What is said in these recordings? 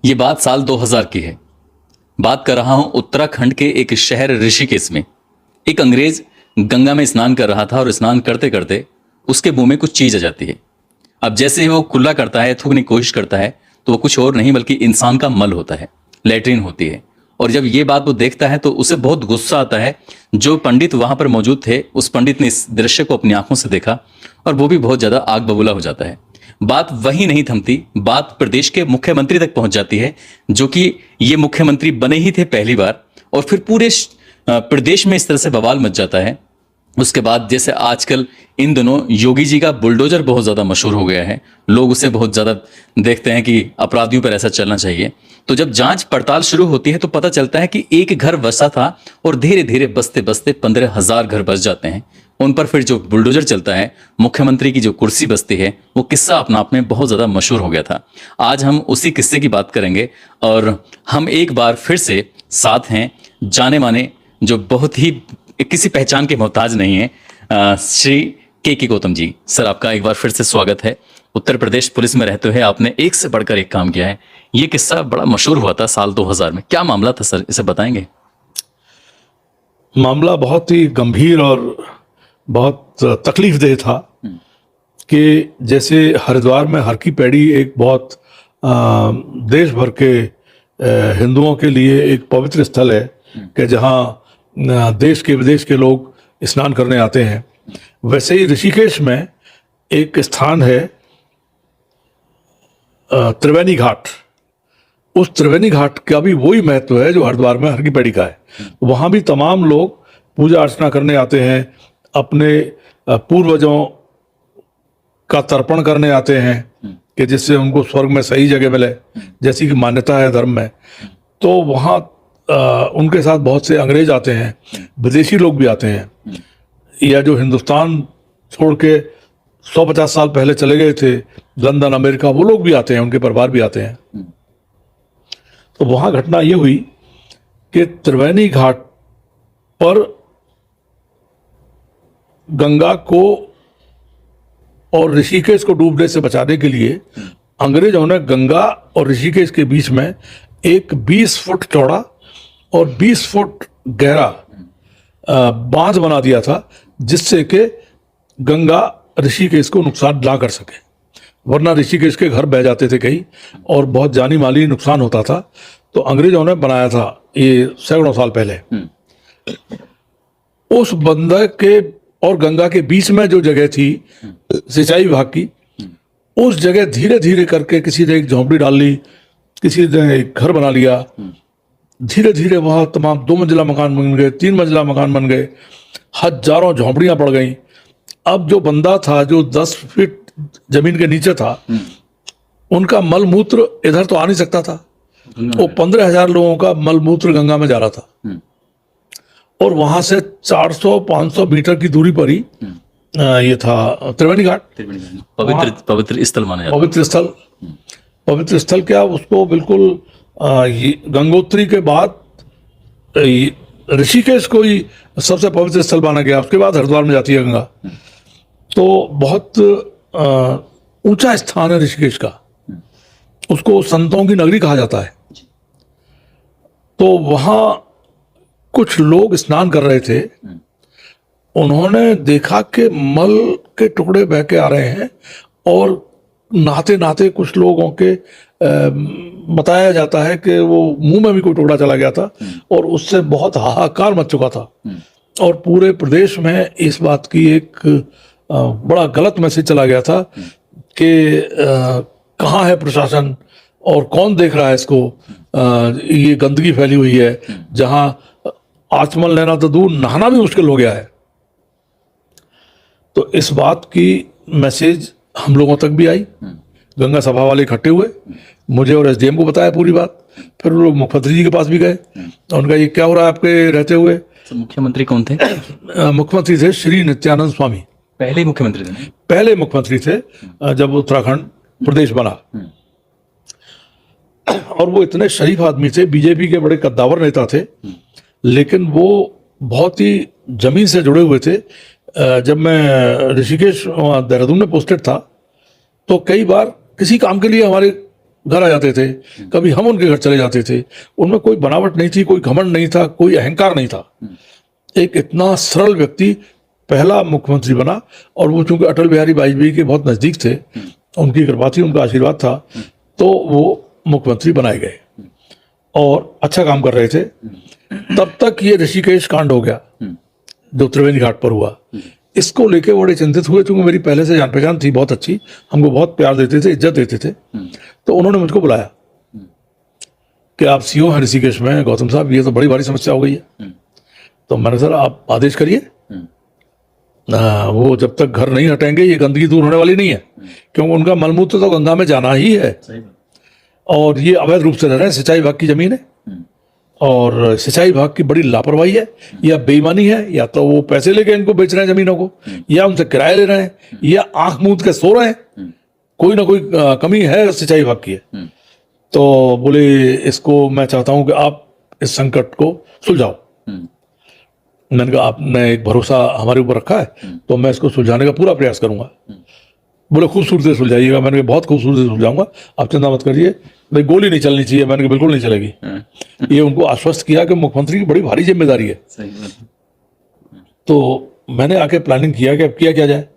ये बात साल 2000 की है। बात कर रहा हूं उत्तराखंड के एक शहर ऋषिकेश में। एक अंग्रेज गंगा में स्नान कर रहा था और स्नान करते करते उसके मुंह में कुछ चीज आ जाती है। अब जैसे ही वो कुल्ला करता है, थूकने की कोशिश करता है, तो वो कुछ और नहीं बल्कि इंसान का मल होता है, लेटरिन होती है। और जब ये बात वो देखता है तो उसे बहुत गुस्सा आता है। जो पंडित वहां पर मौजूद थे, उस पंडित ने इस दृश्य को अपनी आंखों से देखा और वो भी बहुत ज्यादा आग बबूला हो जाता है। बात वहीं नहीं थमती, बात प्रदेश के मुख्यमंत्री तक पहुंच जाती है, जो कि ये मुख्यमंत्री बने ही थे पहली बार। और फिर पूरे प्रदेश में इस तरह से बवाल मच जाता है। उसके बाद जैसे आजकल इन दिनों योगी जी का बुलडोजर बहुत ज्यादा मशहूर हो गया है, लोग उसे बहुत ज्यादा देखते हैं कि अपराधियों पर ऐसा चलना चाहिए। तो जब जांच पड़ताल शुरू होती है तो पता चलता है कि एक घर बसा था और धीरे धीरे बसते बसते 15,000 घर बस जाते हैं। उन पर फिर जो बुलडोजर चलता है, मुख्यमंत्री की जो कुर्सी बसती है, वो किस्सा अपना आप में बहुत ज्यादा मशहूर हो गया था। आज हम उसी किस्से की बात करेंगे और हम एक बार फिर से साथ हैं जाने माने, जो बहुत ही किसी पहचान के मोहताज नहीं है, श्री के गौतम जी। सर, आपका एक बार फिर से स्वागत है। उत्तर प्रदेश पुलिस में रहते हुए आपने एक से बढ़कर एक काम किया है। ये किस्सा बड़ा मशहूर हुआ था साल 2000 में, क्या मामला था सर, इसे बताएंगे? मामला बहुत ही गंभीर और बहुत तकलीफदेह था कि जैसे हरिद्वार में हर की पैड़ी एक बहुत देश भर के हिंदुओं के लिए एक पवित्र स्थल है कि जहाँ देश के विदेश के लोग स्नान करने आते हैं, वैसे ही ऋषिकेश में एक स्थान है त्रिवेणी घाट। उस त्रिवेणी घाट का भी वही महत्व है जो हरिद्वार में हर की पैड़ी का है। वहाँ भी तमाम लोग पूजा अर्चना करने आते हैं, अपने पूर्वजों का तर्पण करने आते हैं कि जिससे उनको स्वर्ग में सही जगह मिले, जैसी कि मान्यता है धर्म में। तो वहाँ उनके साथ बहुत से अंग्रेज आते हैं, विदेशी लोग भी आते हैं, या जो हिंदुस्तान छोड़ के 150 साल पहले चले गए थे लंदन अमेरिका, वो लोग भी आते हैं, उनके परिवार भी आते हैं। तो वहाँ घटना ये हुई कि त्रिवेणी घाट पर गंगा को और ऋषिकेश को डूबने से बचाने के लिए अंग्रेजों ने गंगा और ऋषिकेश के बीच में एक 20 फुट चौड़ा और 20 फुट गहरा बांध बना दिया था, जिससे कि गंगा ऋषिकेश को नुकसान ना कर सके, वरना ऋषिकेश के घर बह जाते थे कई और बहुत जानी माली नुकसान होता था। तो अंग्रेजों ने बनाया था ये सैकड़ों साल पहले। उस बंदर के और गंगा के बीच में जो जगह थी सिंचाई विभाग की, उस जगह धीरे धीरे करके किसी ने एक झोंपड़ी डाल ली, किसी ने एक घर बना लिया। धीरे धीरे वहाँ तमाम 2 मंजिला मकान बन गए, 3 मंजिला मकान बन गए, हजारों झोंपड़ियां पड़ गई। अब जो बंदा था जो 10 फीट जमीन के नीचे था, उनका मल मूत्र इधर तो आ नहीं सकता था। वो 15,000 लोगों का मल मूत्र गंगा में जा रहा था। और वहां से 400-500 मीटर की दूरी पर ही ये था त्रिवेणी घाट। पवित्र स्थल माना जाता है। पवित्र स्थल क्या, उसको बिल्कुल गंगोत्री के बाद ऋषिकेश को ही सबसे पवित्र स्थल माना गया। उसके बाद हरिद्वार में जाती है गंगा। तो बहुत ऊंचा स्थान है ऋषिकेश का, उसको संतों की नगरी कहा जाता है। तो वहां कुछ लोग स्नान कर रहे थे, उन्होंने देखा कि मल के टुकड़े बह के आ रहे हैं और नहाते नहाते कुछ लोगों के बताया जाता है कि वो मुंह में भी कोई टुकड़ा चला गया था और उससे बहुत हाहाकार मच चुका था। और पूरे प्रदेश में इस बात की एक बड़ा गलत मैसेज चला गया था कि कहाँ है प्रशासन और कौन देख रहा है इसको, ये गंदगी फैली हुई है, जहां आचमन लेना तो दूर, नहाना भी मुश्किल हो गया है। तो इस बात की मैसेज हम लोगों तक भी आई। गंगा सभा वाले इकट्ठे हुए, मुझे और एसडीएम को बताया पूरी बात। फिर वो लोग मुख्यमंत्री जी के पास भी गए, उनका ये क्या हो रहा है आपके रहते हुए। तो मुख्यमंत्री कौन थे? मुख्यमंत्री थे श्री नित्यानंद स्वामी। पहले मुख्यमंत्री थे? पहले मुख्यमंत्री थे जब उत्तराखंड प्रदेश बना। और वो इतने शरीफ आदमी थे, बीजेपी के बड़े कद्दावर नेता थे, लेकिन वो बहुत ही जमीन से जुड़े हुए थे। जब मैं ऋषिकेश देहरादून में पोस्टेड था तो कई बार किसी काम के लिए हमारे घर आ जाते थे, कभी हम उनके घर चले जाते थे। उनमें कोई बनावट नहीं थी, कोई घमंड नहीं था, कोई अहंकार नहीं था। एक इतना सरल व्यक्ति पहला मुख्यमंत्री बना, और वो चूंकि अटल बिहारी वाजपेयी के बहुत नजदीक थे, उनकी कृपा थी, उनका आशीर्वाद था, तो वो मुख्यमंत्री बनाए गए और अच्छा काम कर रहे थे। तब तक ये ऋषिकेश कांड हो गया जो त्रिवेणी घाट पर हुआ। इसको लेके बड़े चिंतित हुए, क्योंकि मेरी पहले से जान पहचान थी बहुत अच्छी, हमको बहुत प्यार देते थे, इज्जत देते थे। तो उन्होंने मुझको बुलाया कि आप सीओ हैं ऋषिकेश में, गौतम साहब ये तो बड़ी भारी समस्या हो गई है। तो मैंने सर आप आदेश करिए, वो जब तक घर नहीं हटेंगे ये गंदगी दूर होने वाली नहीं है, क्योंकि उनका मलमूत्र तो गंगा में जाना ही है, और ये अवैध रूप से रह रहे हैं। सिंचाई विभाग की जमीन है, और सिंचाई विभाग की बड़ी लापरवाही है या बेईमानी है, या तो वो पैसे लेके इनको बेच रहे हैं जमीनों को, या उनसे किराया ले रहे हैं, या आंख मूंद के सो रहे हैं। कोई ना कोई कमी है सिंचाई विभाग की है। तो बोले इसको मैं चाहता हूं कि आप इस संकट को सुलझाओ। मैंने कहा आपने एक भरोसा हमारे ऊपर रखा है, तो मैं इसको सुलझाने का पूरा प्रयास करूंगा। बोले खूबसूरती से सुलझाइएगा। मैंने कहा बहुत खूबसूरती से सुलझाऊंगा, आप चिंता मत करिए, भाई गोली नहीं चलनी चाहिए। मैंने कहा बिल्कुल नहीं चलेगी। ये उनको आश्वस्त किया कि मुख्यमंत्री की बड़ी भारी जिम्मेदारी है। तो मैंने आके प्लानिंग किया कि अब किया क्या जाए।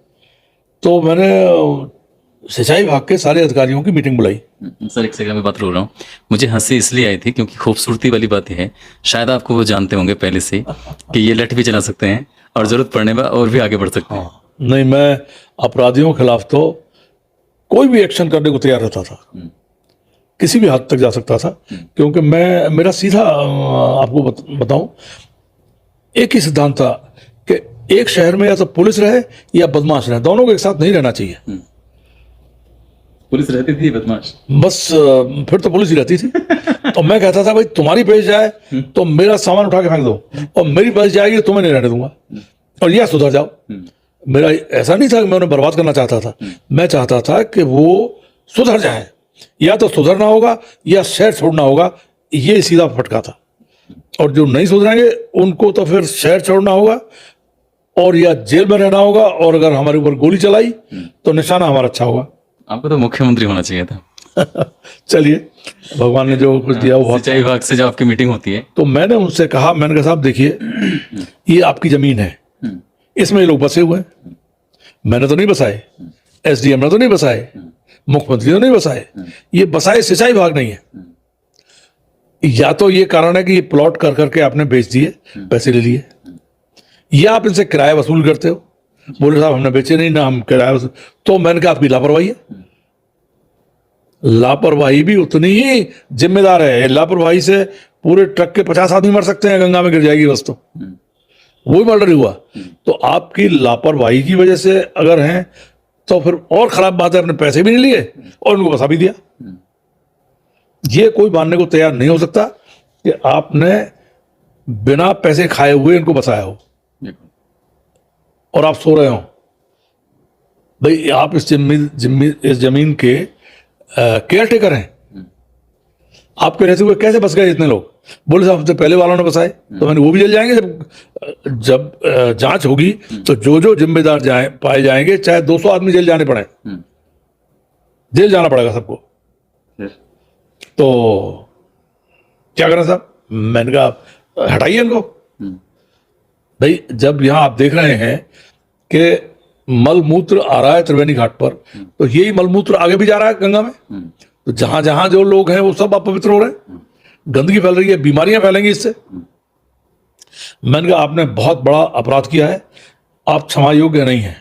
तो मैंने सिंचाई विभाग के सारे अधिकारियों की मीटिंग बुलाई। सर एक सेकंड में बात रोक रहा हूँ, मुझे हंसी इसलिए आई थी क्योंकि खूबसूरती वाली बात है, शायद आपको वो जानते होंगे पहले से कि ये लठ भी चला सकते हैं और जरूरत पड़ने पर और भी आगे बढ़ सकते हैं। नहीं, मैं अपराधियों के खिलाफ तो कोई भी एक्शन करने को तैयार रहता था, किसी भी हद तक जा सकता था, क्योंकि मेरा सीधा आपको बताऊं, एक ही सिद्धांत था कि एक शहर में या तो पुलिस रहे या बदमाश रहे, दोनों को एक साथ नहीं रहना चाहिए। पुलिस रहती थी, बदमाश बस फिर तो पुलिस ही रहती थी। और मैं कहता था भाई तुम्हारी पेश जाए तो मेरा सामान उठा के फेंक दो, और मेरी पेश जाएगी तो तुम्हें नहीं रहने दूंगा, और यह सुधर जाओ। मेरा ऐसा नहीं था कि मैं उन्हें बर्बाद करना चाहता था, मैं चाहता था कि वो सुधर जाए, या तो सुधरना होगा या शहर छोड़ना होगा, ये सीधा फटका था। और जो नहीं सुधरेंगे उनको तो फिर शहर छोड़ना होगा और या जेल में रहना होगा, और अगर हमारे ऊपर गोली चलाई तो निशाना हमारा अच्छा होगा। आपको तो मुख्यमंत्री होना चाहिए था। चलिए, भगवान ने जो कुछ दिया वो। सिंचाई विभाग से जब आपकी मीटिंग होती है तो मैंने उनसे कहा, मैंने कहा साहब देखिए ये आपकी जमीन है, इसमें ये लोग बसे हुए हैं, मैंने तो नहीं बसाए, एसडीएम ने तो नहीं बसाए, मुख्यमंत्री ने नहीं बसाए, ये बसाए सिंचाई विभाग नहीं है। या तो ये कारण है कि ये प्लॉट कर करके आपने बेच दिए, पैसे ले लिए, या आप इनसे किराया वसूल करते हो। बोले साहब हमने बेचे नहीं ना, हम किराया वसूल। तो मैंने कहा आपकी लापरवाही है। लापरवाही भी उतनी ही जिम्मेदार है। लापरवाही से पूरे ट्रक के 50 आदमी मर सकते हैं, गंगा में गिर जाएगी बस, तो वही मर्डर हुआ। तो आपकी लापरवाही की वजह से अगर हैं तो फिर और खराब बात है, अपने पैसे भी नहीं लिए और उनको बसा भी दिया। ये कोई मानने को तैयार नहीं हो सकता कि आपने बिना पैसे खाए हुए इनको बसाया हो और आप सो रहे हो। भाई आप इस जमीन के केयर टेकर हैं, आपके रहते हुए कैसे बस गए इतने लोग? बोले साहब हमसे पहले वालों ने बसाए। तो मैंने वो भी जल जाएंगे जब जांच होगी, तो जो जिम्मेदार पाए जाएंगे, चाहे 200 आदमी जेल जाने पड़े, जेल जाना पड़ेगा सबको। तो क्या करें साहब? मैंने कहा हटाइए इनको। भाई जब यहां आप देख रहे हैं कि मलमूत्र आ रहा है त्रिवेणी घाट पर, तो यही मलमूत्र आगे भी जा रहा है गंगा में। तो जहां जहां जो लोग हैं वो सब अपवित्र हो रहे हैं, गंदगी फैल रही है, बीमारियां फैलेंगी इससे। मैंने कहा आपने बहुत बड़ा अपराध किया है, आप क्षमा योग्य नहीं हैं।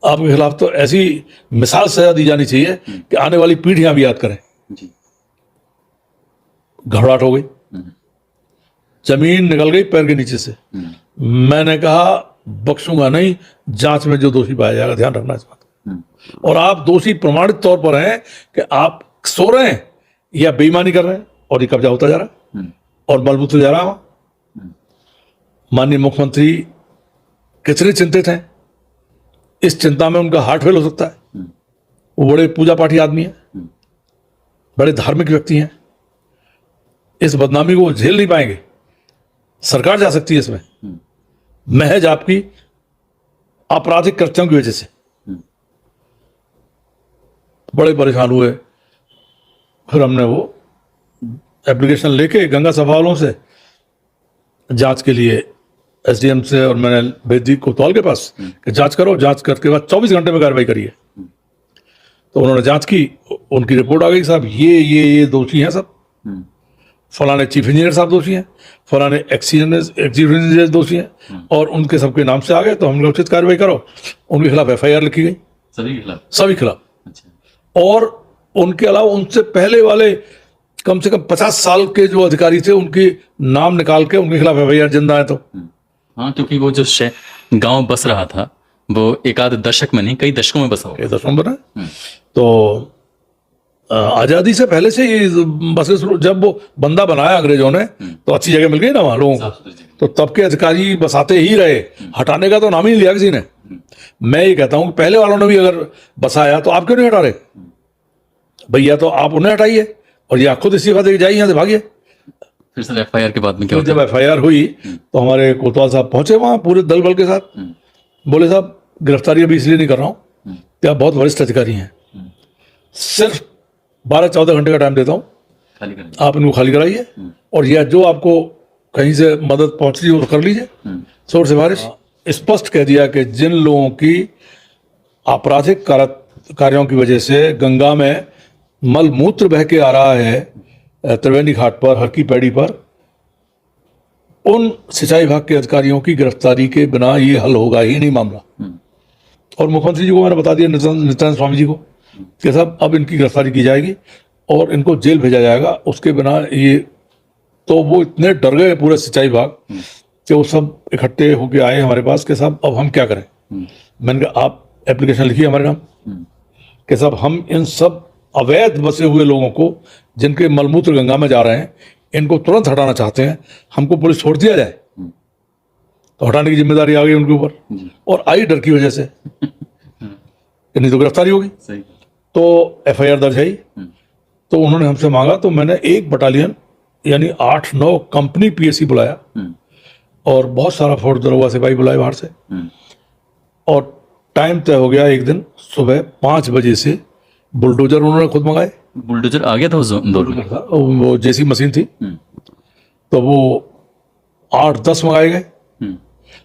आपके खिलाफ तो ऐसी मिसाल सजा दी जानी चाहिए कि आने वाली पीढ़ियां भी याद करें। घबराहट हो गई, जमीन निकल गई पैर के नीचे से। मैंने कहा बख्शूंगा नहीं, जांच में जो दोषी पाया जाएगा, ध्यान रखना इस बात। और आप दोषी प्रमाणित तौर पर हैं कि आप सो रहे हैं या बेईमानी कर रहे हैं, और ये कब्जा होता जा रहा है और मलबूत जा रहा है। माननीय मुख्यमंत्री कितने चिंतित हैं, इस चिंता में उनका हार्ट फेल हो सकता है। वो बड़े पूजा पाठी आदमी हैं, बड़े धार्मिक व्यक्ति हैं, इस बदनामी को झेल नहीं पाएंगे। सरकार जा सकती है इसमें, महज आपकी आपराधिक कृत्यों की वजह से। बड़े परेशान हुए, फिर हमने वो एप्लीकेशन लेके गंगा सफा वालों से जांच के लिए एसडीएम से, और मैंने भेज दी कोतवाल के पास कि जांच करो, जांच करके बाद 24 घंटे में कार्रवाई करिए। तो उन्होंने जांच की, उनकी रिपोर्ट आ गई, साहब ये दोषी हैं सब, फलाने चीफ इंजीनियर साहब दोषी हैं, फलाने एग्जीक्यूटिव इंजीनियर दोषी हैं, और उनके सबके नाम से आ गए। तो हम लोग उचित कार्रवाई करो। उनके खिलाफ एफआईआर लिखी गई, सभी खिलाफ। अच्छा। और उनके अलावा उनसे पहले वाले कम से कम 50 साल के जो अधिकारी थे उनके नाम निकाल के उनके खिलाफ एफआईआर जिंदा है। तो हाँ, क्योंकि वो जो गांव बस रहा था वो एक आध दशक में नहीं, कई दशकों में बसा हुआ। ये दसवां बना। तो आजादी से पहले से ही बसेस, जब वो बंदा बनाया अंग्रेजों ने तो अच्छी जगह मिल गई ना वहाँ लोगों को, तो तब के अधिकारी बसाते ही रहे, हटाने का तो नाम ही नहीं लिया किसी ने। मैं ये कहता हूँ कि पहले वालों ने भी अगर बसाया तो आप क्यों नहीं हटा रहे भैया? तो आप उन्हें हटाइए और या खुद इस्तीफा देके जाइए, यहाँ से भागिए। फिर सर एफआईआर के बाद में क्या तो होता जब एफआईआर हुई तो हमारे कोतवाल साहब पहुंचे वहाँ पूरे दल बल के साथ। बोले साहब गिरफ्तारी अभी इसलिए नहीं कर रहा हूँ कि आप बहुत वरिष्ठ अधिकारी हैं, सिर्फ 12-14 घंटे का टाइम देता हूँ, खाली करेंगे? आप इनको खाली कराइए, और यह जो आपको कहीं से मदद पहुंच रही हो तो कर लीजिए, शोर सिफारिश। स्पष्ट कह दिया कि जिन लोगों की आपराधिक कार्यों की वजह से गंगा में मल मूत्र बह के आ रहा है त्रिवेणी घाट पर, हर की पैड़ी पर, उन सिंचाई विभाग के अधिकारियों की गिरफ्तारी के बिना ये हल होगा ही नहीं मामला। और मुख्यमंत्री जी को मैंने बता दिया, नित्यानंद स्वामी जी को, कि साहब अब इनकी गिरफ्तारी की जाएगी और इनको जेल भेजा जाएगा, उसके बिना ये। तो वो इतने डर गए पूरे सिंचाई विभाग कि वो सब इकट्ठे होके आए हमारे पास कि साहब अब हम क्या करें। मैंने कहा आप एप्लीकेशन लिखिए हमारे नाम कि साहब हम इन सब अवैध बसे हुए लोगों को, जिनके मलमूत्र गंगा में जा रहे हैं, इनको तुरंत हटाना चाहते हैं, हमको पुलिस छोड़ दिया जाए। तो हटाने की जिम्मेदारी आ गई उनके ऊपर, और आई डर की वजह से कि नहीं तो गिरफ्तारी होगी। तो एफआईआर दर्ज है। तो उन्होंने हमसे मांगा, तो मैंने एक बटालियन यानी 8-9 कंपनी पीएसी बुलाया और बहुत सारा फोर्स दरोगा सिपाही बुलाए बाहर से, और टाइम तय हो गया एक दिन सुबह 5 बजे से। बुलडोजर उन्होंने खुद मंगाए। बुलडोजर आ गया था उस दौर में? वो जेसी मशीन थी, तो वो 8-10 मंगाए गए,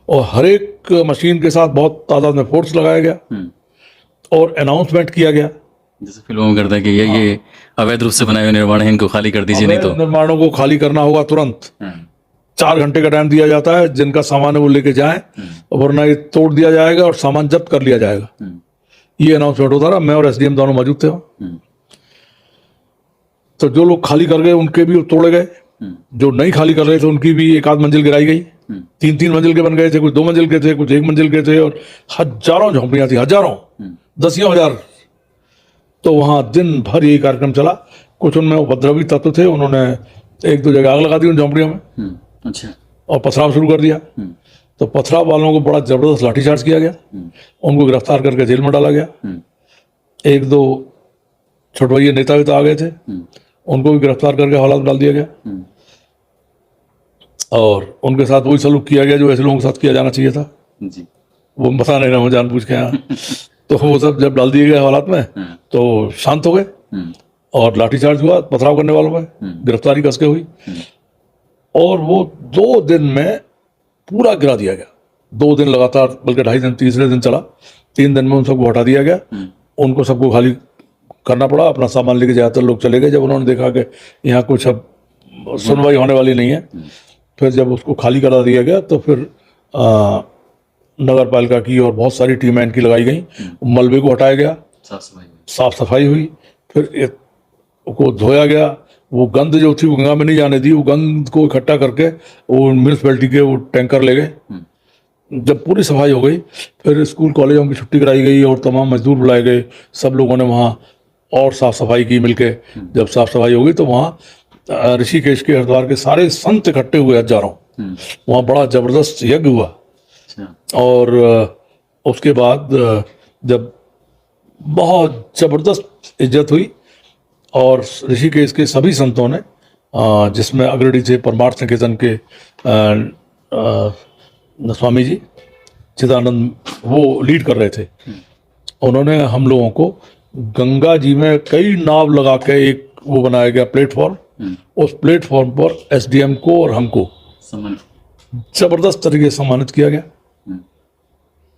और हर एक मशीन के साथ बहुत तादाद में फोर्स लगाया गया, और अनाउंसमेंट किया गया, जैसे फिल्मों में करता है कि ये अवैध रूप से बनाए हुए निर्माण है, इनको खाली कर दीजिए, नहीं तो निर्माणों को खाली करना होगा तुरंत। 4 घंटे का टाइम दिया जाता है, जिनका सामान है वो लेके जाएं, वरना ये तोड़ दिया जाएगा और सामान जब्त कर लिया जाएगा। ये अनाउंसमेंट होता रहा। मैं और एसडीएम दोनों मौजूद थे। तो जो लोग खाली कर गए उनके भी तोड़े गए, जो नहीं खाली कर रहे थे उनकी भी एक आध मंजिल गिराई गई। 3-3 मंजिल के बन गए थे, कुछ 2 मंजिल के थे, कुछ 1 मंजिल के थे, और हजारों झोंपड़ियां थी, हजारों, दसियों हजार। तो वहां दिन भर यही कार्यक्रम चला। कुछ उनमें उपद्रवी तत्व थे, उन्होंने 1-2 जगह आग लगा दी उन झोंपड़ियों में। अच्छा। और पथराव शुरू कर दिया। तो पथराव वालों को बड़ा जबरदस्त लाठीचार्ज किया गया, उनको गिरफ्तार करके जेल में डाला गया। 1-2 छोटवैये नेता वेता आ गए थे, उनको भी गिरफ्तार करके हवालात में डाल दिया गया, और उनके साथ वही सलूक किया गया जो ऐसे लोगों के साथ किया जाना चाहिए था जी। वो बता नहीं रहा हूँ जानबूझ के यहाँ। तो वो सब जब डाल दिए गए हवालात में तो शांत हो गए, और लाठीचार्ज हुआ पथराव करने वालों में, गिरफ्तारी कसके हुई, और वो 2 दिन में पूरा गिरा दिया गया। 2 दिन लगातार, बल्कि 2.5 दिन, तीसरे दिन चला। 3 दिन में उन सबको हटा दिया गया, उनको सबको खाली करना पड़ा, अपना सामान लेके ज़्यादातर लोग चले गए। जब उन्होंने देखा कि यहाँ कुछ अब सुनवाई होने वाली नहीं है, फिर जब उसको खाली करा दिया गया तो फिर नगर पालिका की और बहुत सारी टीमें इनकी लगाई गई, मलबे को हटाया गया, साफ सफाई हुई, फिर को धोया गया। वो गंद जो थी वो गंगा में नहीं जाने दी, वो गंद को इकट्ठा करके वो म्यूनिसिपैलिटी के वो टैंकर ले गए। जब पूरी सफाई हो गई, फिर स्कूल कॉलेजों की छुट्टी कराई गई और तमाम मजदूर बुलाए गए। सब लोगों ने वहाँ और साफ सफाई की मिलके। जब साफ सफाई हो गई तो वहाँ ऋषिकेश के हरिद्वार के सारे संत इकट्ठे हुए, हजारों। वहाँ बड़ा जबरदस्त यज्ञ हुआ। और उसके बाद जब बहुत जबरदस्त इज्जत हुई, और ऋषिकेश के सभी संतों ने, जिसमें अग्रणी थे परमार्थ निकेतन के स्वामी जी चिदानंद, वो लीड कर रहे थे। उन्होंने हम लोगों को गंगा जी में कई नाव लगा के एक वो बनाया गया प्लेटफॉर्म, उस प्लेटफॉर्म पर एसडीएम को और हमको सम्मान जबरदस्त तरीके से सम्मानित किया गया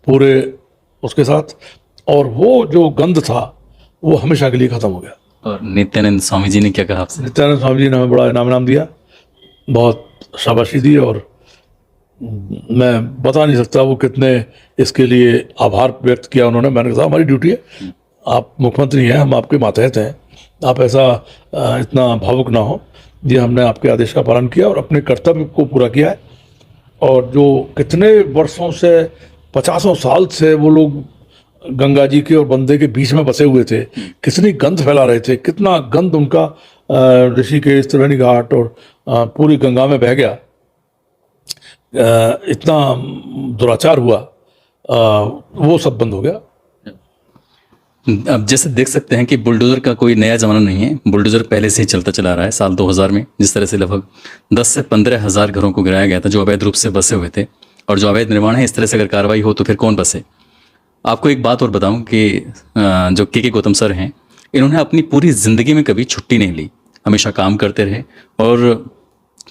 पूरे उसके साथ, और वो जो गंध था वो हमेशा के लिए खत्म हो गया। और नित्यानंद स्वामी जी ने क्या कहा आपसे? नित्यानंद स्वामी जी ने हमें बड़ा इनाम दिया, बहुत शाबाशी दी, और मैं बता नहीं सकता वो कितने इसके लिए आभार व्यक्त किया उन्होंने। मैंने कहा हमारी ड्यूटी है, आप मुख्यमंत्री हैं, हम आपके मातहत हैं, आप ऐसा इतना भावुक ना हो, ये हमने आपके आदेश का पालन किया और अपने कर्तव्य को पूरा किया है। और जो कितने वर्षों से 50 साल से वो लोग गंगा जी के और बंदे के बीच में बसे हुए थे, कितनी गंध फैला रहे थे, कितना गंध उनका ऋषिकेश, त्रिवेणी घाट और पूरी गंगा में बह गया, इतना दुराचार हुआ, वो सब बंद हो गया। अब जैसे देख सकते हैं कि बुलडोजर का कोई नया जमाना नहीं है, बुलडोजर पहले से ही चलता चला रहा है। साल 2000 में जिस तरह से लगभग 10 से 15 हज़ार घरों को गिराया गया था जो अवैध रूप से बसे हुए थे, और जो अवैध निर्माण है इस तरह से अगर कार्रवाई हो तो फिर कौन बसे। आपको एक बात और बताऊं कि जो के गौतम सर हैं, इन्होंने अपनी पूरी ज़िंदगी में कभी छुट्टी नहीं ली, हमेशा काम करते रहे, और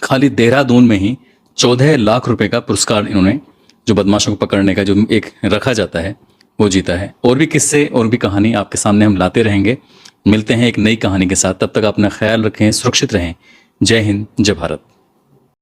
खाली देहरादून में ही 14 लाख रुपए का पुरस्कार इन्होंने, जो बदमाशों को पकड़ने का जो एक रखा जाता है, वो जीता है। और भी किस्से और भी कहानी आपके सामने हम लाते रहेंगे। मिलते हैं एक नई कहानी के साथ, तब तक अपना ख्याल रखें, सुरक्षित रहें। जय हिंद, जय भारत।